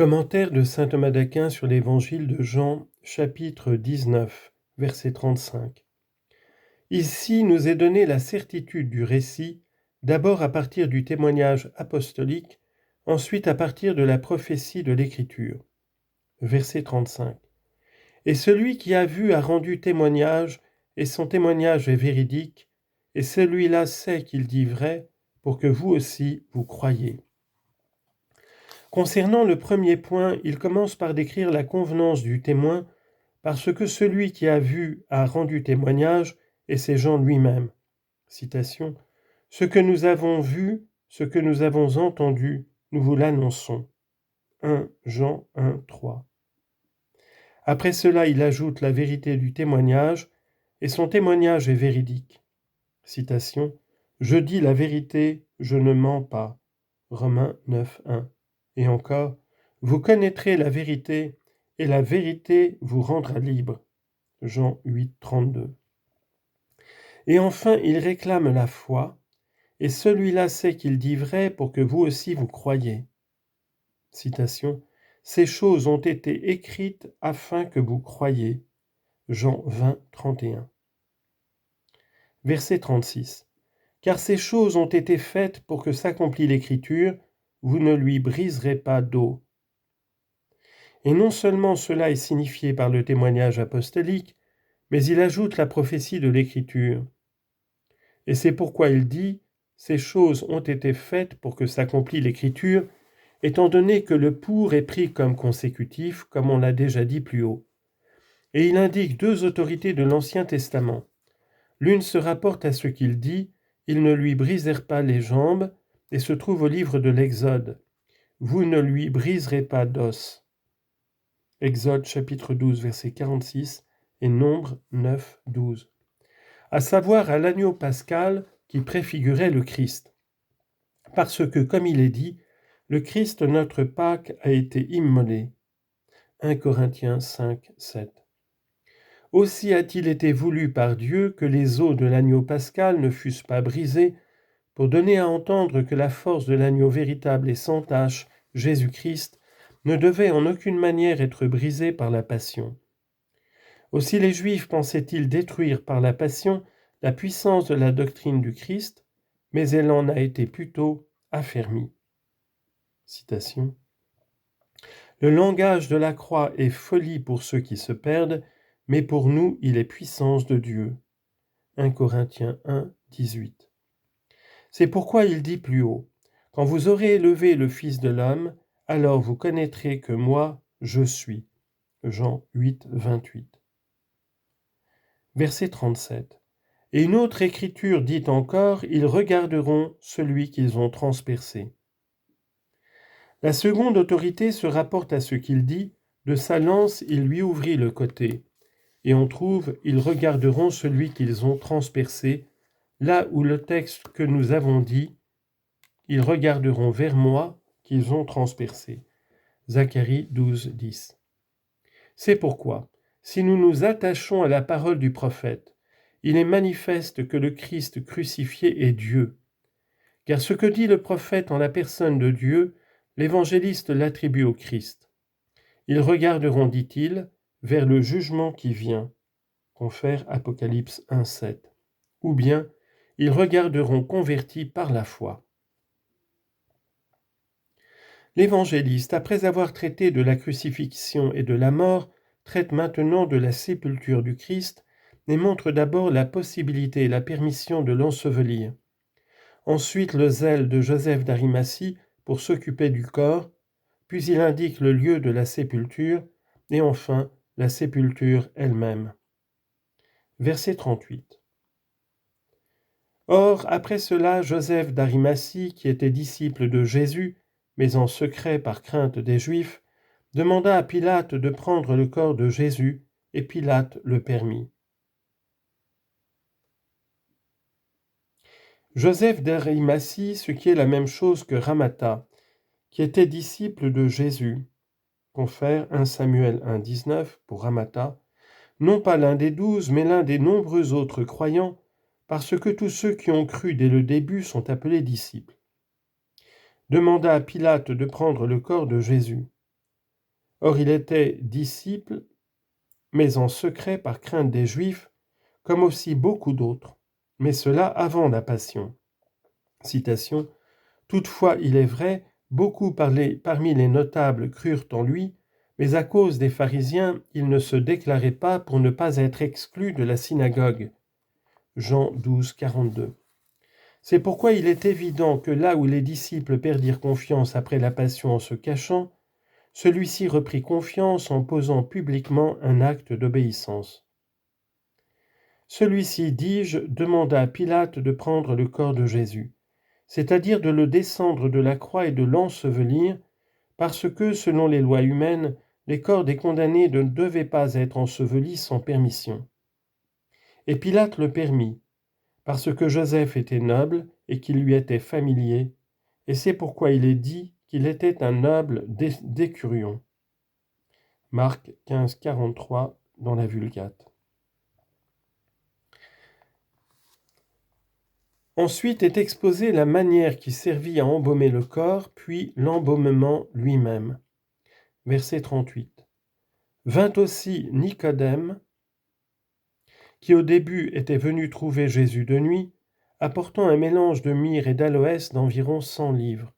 Commentaire de saint Thomas d'Aquin sur l'Évangile de Jean, chapitre 19, verset 35. Ici nous est donnée la certitude du récit, d'abord à partir du témoignage apostolique, ensuite à partir de la prophétie de l'Écriture. Verset 35. Et celui qui a vu a rendu témoignage, et son témoignage est véridique, et celui-là sait qu'il dit vrai, pour que vous aussi vous croyiez. Concernant le premier point, il commence par décrire la convenance du témoin, parce que celui qui a vu a rendu témoignage, et c'est Jean lui-même. Citation. « Ce que nous avons vu, ce que nous avons entendu, nous vous l'annonçons. » 1 Jean 1, 3. Après cela, il ajoute la vérité du témoignage, et son témoignage est véridique. Citation. « Je dis la vérité, je ne mens pas. » Romains 9, 1. Et encore, « Vous connaîtrez la vérité, et la vérité vous rendra libre. » Jean 8, 32. Et enfin, il réclame la foi, et celui-là sait qu'il dit vrai pour que vous aussi vous croyiez. Citation. « Ces choses ont été écrites afin que vous croyiez. » Jean 20, 31. Verset 36. « Car ces choses ont été faites pour que s'accomplisse l'Écriture, vous ne lui briserez pas d'eau. » Et non seulement cela est signifié par le témoignage apostolique, mais il ajoute la prophétie de l'Écriture. Et c'est pourquoi il dit « Ces choses ont été faites pour que s'accomplisse l'Écriture », étant donné que le « pour » est pris comme consécutif, comme on l'a déjà dit plus haut. Et il indique deux autorités de l'Ancien Testament. L'une se rapporte à ce qu'il dit « Ils ne lui brisèrent pas les jambes » et se trouve au livre de l'Exode. « Vous ne lui briserez pas d'os. » Exode chapitre 12, verset 46 et Nombre 9, 12. À savoir à l'agneau pascal qui préfigurait le Christ. Parce que, comme il est dit, le Christ, notre Pâque, a été immolé. 1 Corinthiens 5, 7. Aussi a-t-il été voulu par Dieu que les os de l'agneau pascal ne fussent pas brisés, pour donner à entendre que la force de l'agneau véritable et sans tache, Jésus-Christ, ne devait en aucune manière être brisée par la passion. Aussi les Juifs pensaient-ils détruire par la passion la puissance de la doctrine du Christ, mais elle en a été plutôt affermie. Citation. « Le langage de la croix est folie pour ceux qui se perdent, mais pour nous il est puissance de Dieu. » 1 Corinthiens 1, 18. C'est pourquoi il dit plus haut, « Quand vous aurez élevé le Fils de l'homme, alors vous connaîtrez que moi, je suis. » Jean 8, 28. Verset 37. « Et une autre écriture dit encore, ils regarderont celui qu'ils ont transpercé. » La seconde autorité se rapporte à ce qu'il dit, de sa lance il lui ouvrit le côté. Et on trouve, ils regarderont celui qu'ils ont transpercé, là où le texte que nous avons dit, ils regarderont vers moi qu'ils ont transpercé. Zacharie 12, 10. C'est pourquoi, si nous nous attachons à la parole du prophète, il est manifeste que le Christ crucifié est Dieu. Car ce que dit le prophète en la personne de Dieu, l'évangéliste l'attribue au Christ. Ils regarderont, dit-il, vers le jugement qui vient, confère Apocalypse 1, 7. Ou bien, ils regarderont convertis par la foi. L'évangéliste, après avoir traité de la crucifixion et de la mort, traite maintenant de la sépulture du Christ et montre d'abord la possibilité et la permission de l'ensevelir. Ensuite, le zèle de Joseph d'Arimathie pour s'occuper du corps, puis il indique le lieu de la sépulture, et enfin la sépulture elle-même. Verset 38. Or, après cela, Joseph d'Arimathie, qui était disciple de Jésus, mais en secret par crainte des Juifs, demanda à Pilate de prendre le corps de Jésus, et Pilate le permit. Joseph d'Arimathie, ce qui est la même chose que Ramata, qui était disciple de Jésus, confère 1 Samuel 1, 19 pour Ramata, non pas l'un des 12, mais l'un des nombreux autres croyants, parce que tous ceux qui ont cru dès le début sont appelés disciples. Demanda à Pilate de prendre le corps de Jésus. Or il était disciple, mais en secret par crainte des Juifs, comme aussi beaucoup d'autres, mais cela avant la Passion. Citation. Toutefois, il est vrai, beaucoup parmi les notables crurent en lui, mais à cause des pharisiens, il ne se déclarait pas pour ne pas être exclu de la synagogue. Jean 12, 42. C'est pourquoi il est évident que là où les disciples perdirent confiance après la Passion en se cachant, celui-ci reprit confiance en posant publiquement un acte d'obéissance. Celui-ci, dis-je, demanda à Pilate de prendre le corps de Jésus, c'est-à-dire de le descendre de la croix et de l'ensevelir, parce que, selon les lois humaines, les corps des condamnés ne devaient pas être ensevelis sans permission. Et Pilate le permit, parce que Joseph était noble et qu'il lui était familier, et c'est pourquoi il est dit qu'il était un noble d'écurion. Marc 15, 43 dans la Vulgate. Ensuite est exposée la manière qui servit à embaumer le corps, puis l'embaumement lui-même. Verset 38. Vint aussi Nicodème, qui au début était venu trouver Jésus de nuit, apportant un mélange de myrrhe et d'aloès d'environ 100 livres.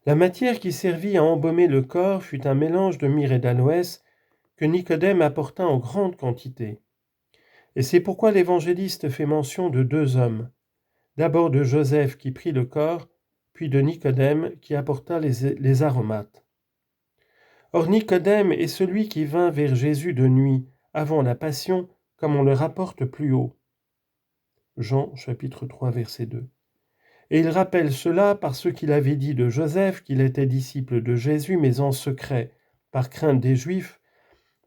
La matière qui servit à embaumer le corps fut un mélange de myrrhe et d'aloès que Nicodème apporta en grande quantité. Et c'est pourquoi l'évangéliste fait mention de 2 hommes, d'abord de Joseph qui prit le corps, puis de Nicodème qui apporta les aromates. Or Nicodème est celui qui vint vers Jésus de nuit, avant la Passion, comme on le rapporte plus haut. Jean chapitre 3 verset 2. Et il rappelle cela par ce qu'il avait dit de Joseph, qu'il était disciple de Jésus, mais en secret, par crainte des Juifs,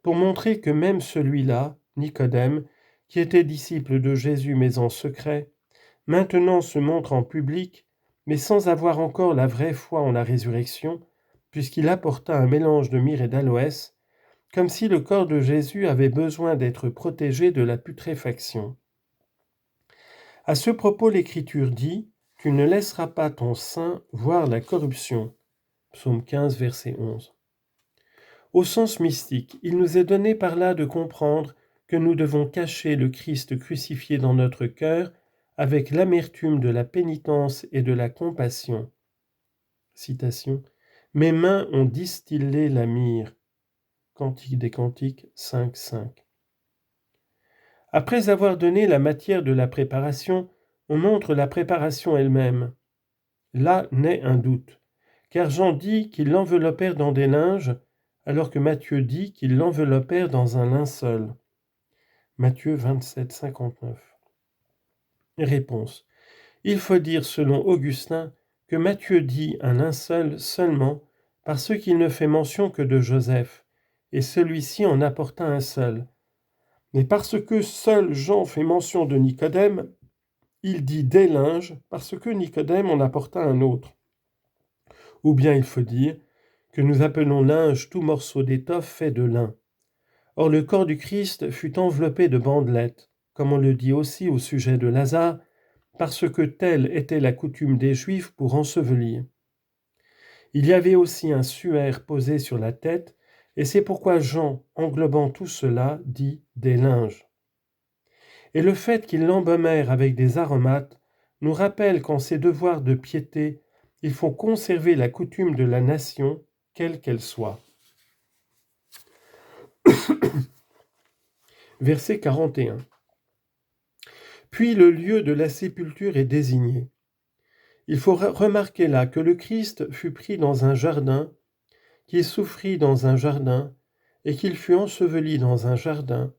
pour montrer que même celui-là, Nicodème, qui était disciple de Jésus, mais en secret, maintenant se montre en public, mais sans avoir encore la vraie foi en la résurrection, puisqu'il apporta un mélange de myrrhe et d'aloès, comme si le corps de Jésus avait besoin d'être protégé de la putréfaction. À ce propos, l'Écriture dit « Tu ne laisseras pas ton sein voir la corruption » Psaume 15, verset 11. Au sens mystique, il nous est donné par là de comprendre que nous devons cacher le Christ crucifié dans notre cœur avec l'amertume de la pénitence et de la compassion. Citation. « Mes mains ont distillé la myrrhe » Cantique des Cantiques 5, 5. Après avoir donné la matière de la préparation, on montre la préparation elle-même. Là naît un doute, car Jean dit qu'ils l'enveloppèrent dans des linges, alors que Matthieu dit qu'ils l'enveloppèrent dans un linceul. Matthieu 27, 59. Réponse. Il faut dire, selon Augustin, que Matthieu dit un linceul seulement parce qu'il ne fait mention que de Joseph, et celui-ci en apporta un seul. Mais parce que seul Jean fait mention de Nicodème, il dit des linges parce que Nicodème en apporta un autre. Ou bien il faut dire que nous appelons linge tout morceau d'étoffe fait de lin. Or le corps du Christ fut enveloppé de bandelettes, comme on le dit aussi au sujet de Lazare, parce que telle était la coutume des Juifs pour ensevelir. Il y avait aussi un suaire posé sur la tête, et c'est pourquoi Jean, englobant tout cela, dit des linges. Et le fait qu'ils l'embaumèrent avec des aromates nous rappelle qu'en ces devoirs de piété, il faut conserver la coutume de la nation, quelle qu'elle soit. Verset 41. Puis le lieu de la sépulture est désigné. Il faut remarquer là que le Christ fut pris dans un jardin, qu'il souffrit dans un jardin, et qu'il fut enseveli dans un jardin,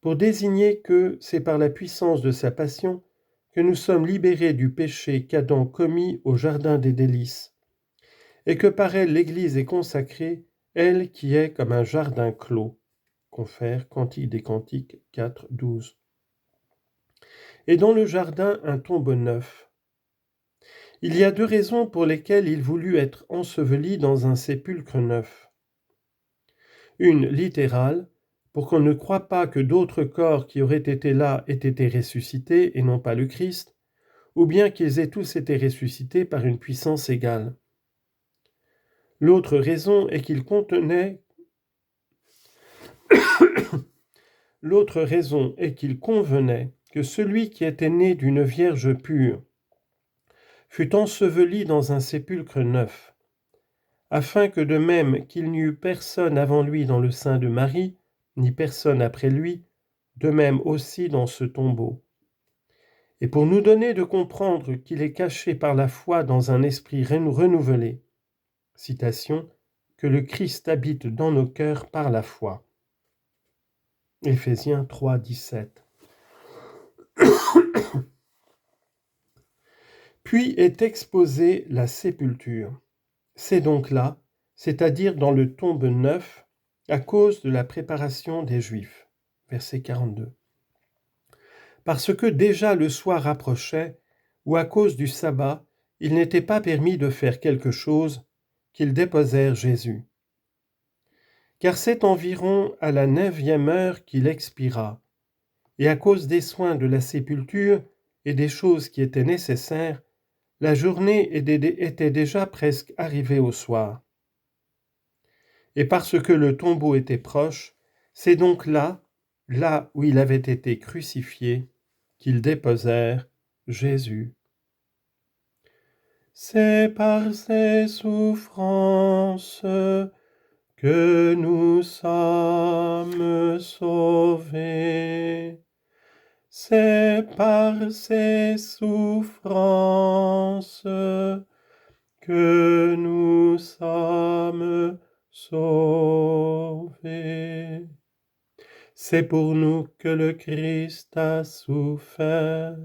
pour désigner que c'est par la puissance de sa passion que nous sommes libérés du péché qu'Adam commis au jardin des délices, et que par elle l'Église est consacrée, elle qui est comme un jardin clos. Confère Cantique des Cantiques 4, 12. Et dans le jardin un tombeau neuf. Il y a 2 raisons pour lesquelles il voulut être enseveli dans un sépulcre neuf. Une littérale, pour qu'on ne croie pas que d'autres corps qui auraient été là aient été ressuscités et non pas le Christ, ou bien qu'ils aient tous été ressuscités par une puissance égale. L'autre raison est qu'il convenait que celui qui était né d'une vierge pure fût enseveli dans un sépulcre neuf, afin que de même qu'il n'y eut personne avant lui dans le sein de Marie, ni personne après lui, de même aussi dans ce tombeau. Et pour nous donner de comprendre qu'il est caché par la foi dans un esprit renouvelé, citation, que le Christ habite dans nos cœurs par la foi. Éphésiens 3, 17. Puis est exposée la sépulture. C'est donc là, c'est-à-dire dans le tombe neuf, à cause de la préparation des Juifs. Verset 42. Parce que déjà le soir approchait, ou à cause du sabbat, il n'était pas permis de faire quelque chose, qu'ils déposèrent Jésus. Car c'est environ à la 9e heure qu'il expira, et à cause des soins de la sépulture et des choses qui étaient nécessaires, la journée était déjà presque arrivée au soir. Et parce que le tombeau était proche, c'est donc là où il avait été crucifié, qu'ils déposèrent Jésus. C'est par ses souffrances que nous sommes sauvés. C'est par ses souffrances que nous sommes sauvés. C'est pour nous que le Christ a souffert.